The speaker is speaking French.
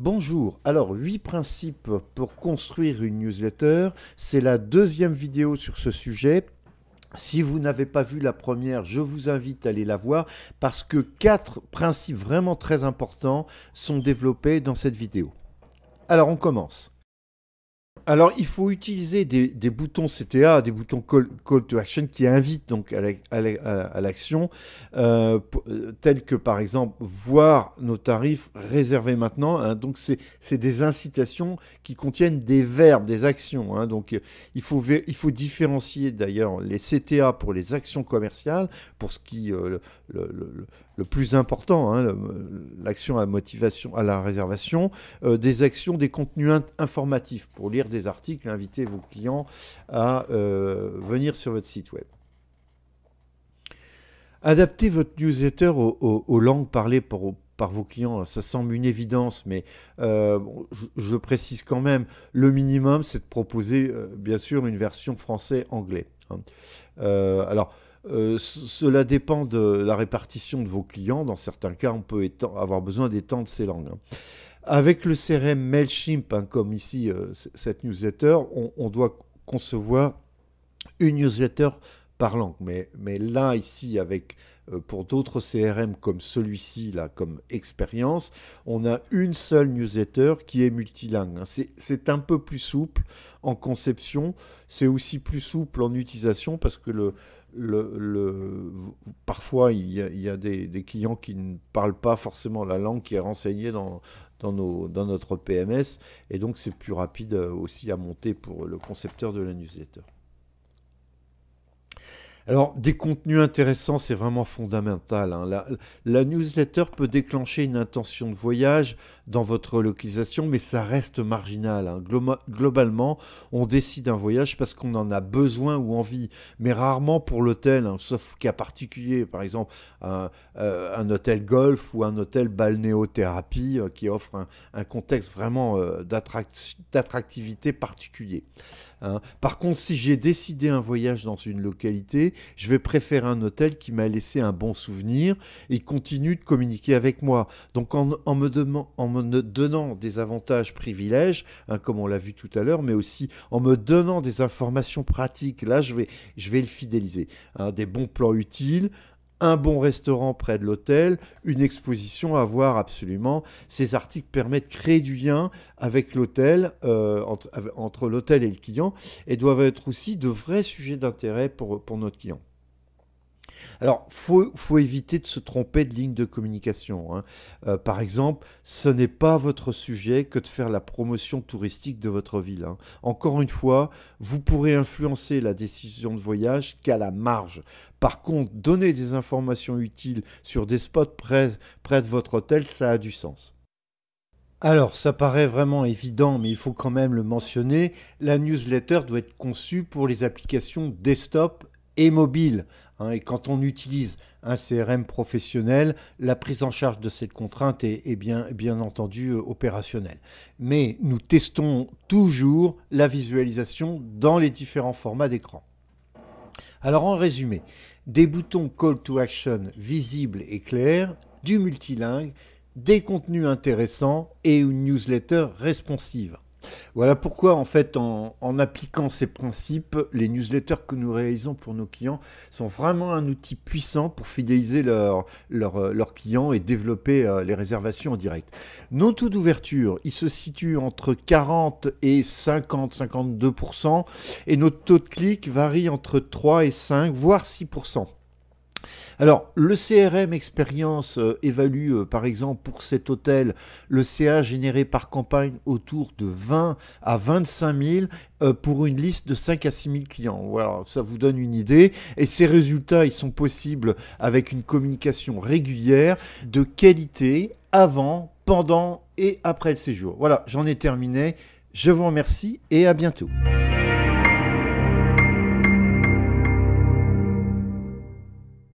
Bonjour, alors 8 principes pour construire une newsletter, c'est la deuxième vidéo sur ce sujet. Si vous n'avez pas vu la première, je vous invite à aller la voir parce que 4 principes vraiment très importants sont développés dans cette vidéo. Alors on commence. Alors, il faut utiliser des boutons CTA, des boutons call to action qui invitent donc à l'action, tels que par exemple voir nos tarifs réservés maintenant. Hein. Donc, c'est des incitations qui contiennent des verbes, des actions. Hein. Donc, il faut différencier d'ailleurs les CTA pour les actions commerciales, pour ce qui le plus important, hein, l'action à la motivation, à la réservation, des actions, des contenus informatifs pour lire des articles, inviter vos clients à venir sur votre site web. Adaptez votre newsletter aux langues parlées par vos clients. Ça semble une évidence, mais je le précise quand même, le minimum, c'est de proposer, bien sûr, une version français-anglais. Hein. Cela dépend de la répartition de vos clients. Dans certains cas, on peut avoir besoin d'étendre ces langues. Hein. Avec le CRM MailChimp, hein, comme ici, cette newsletter, on doit concevoir une newsletter par langue. Mais là, ici, pour d'autres CRM comme celui-ci, là, comme Expérience, on a une seule newsletter qui est multilingue. Hein. C'est un peu plus souple en conception, c'est aussi plus souple en utilisation parce que parfois, il y a des clients qui ne parlent pas forcément la langue qui est renseignée dans notre PMS, et donc c'est plus rapide aussi à monter pour le concepteur de la newsletter. Alors, des contenus intéressants, c'est vraiment fondamental. Hein. La newsletter peut déclencher une intention de voyage dans votre localisation, mais ça reste marginal. Hein. Globalement, on décide un voyage parce qu'on en a besoin ou envie, mais rarement pour l'hôtel, hein, sauf cas particulier, par exemple un hôtel golf ou un hôtel balnéothérapie qui offre un contexte vraiment d'attractivité particulier. Hein. Par contre, si j'ai décidé un voyage dans une localité, je vais préférer un hôtel qui m'a laissé un bon souvenir et continue de communiquer avec moi. Donc en me donnant des avantages, privilèges, hein, comme on l'a vu tout à l'heure, mais aussi en me donnant des informations pratiques, là je vais le fidéliser. Hein, des bons plans utiles, un bon restaurant près de l'hôtel, une exposition à voir absolument. Ces articles permettent de créer du lien avec l'hôtel, entre l'hôtel et le client, et doivent être aussi de vrais sujets d'intérêt pour notre client. Alors, faut éviter de se tromper de ligne de communication. Hein. Par exemple, ce n'est pas votre sujet que de faire la promotion touristique de votre ville. Hein. Encore une fois, vous pourrez influencer la décision de voyage qu'à la marge. Par contre, donner des informations utiles sur des spots près de votre hôtel, ça a du sens. Alors, ça paraît vraiment évident, mais il faut quand même le mentionner, la newsletter doit être conçue pour les applications desktop et mobile. Hein, et quand on utilise un CRM professionnel, la prise en charge de cette contrainte est bien entendu opérationnelle. Mais nous testons toujours la visualisation dans les différents formats d'écran. Alors en résumé, des boutons Call to Action visibles et clairs, du multilingue, des contenus intéressants et une newsletter responsive. Voilà pourquoi, en fait, en appliquant ces principes, les newsletters que nous réalisons pour nos clients sont vraiment un outil puissant pour fidéliser leurs clients et développer les réservations en direct. Nos taux d'ouverture, ils se situent entre 40 et 50-52%, et notre taux de clic varie entre 3 et 5, voire 6%. Alors, le CRM Expérience évalue, par exemple, pour cet hôtel, le CA généré par campagne autour de 20 à 25 000 pour une liste de 5 à 6 000 clients. Voilà, ça vous donne une idée. Et ces résultats, ils sont possibles avec une communication régulière, de qualité, avant, pendant et après le séjour. Voilà, j'en ai terminé. Je vous remercie et à bientôt.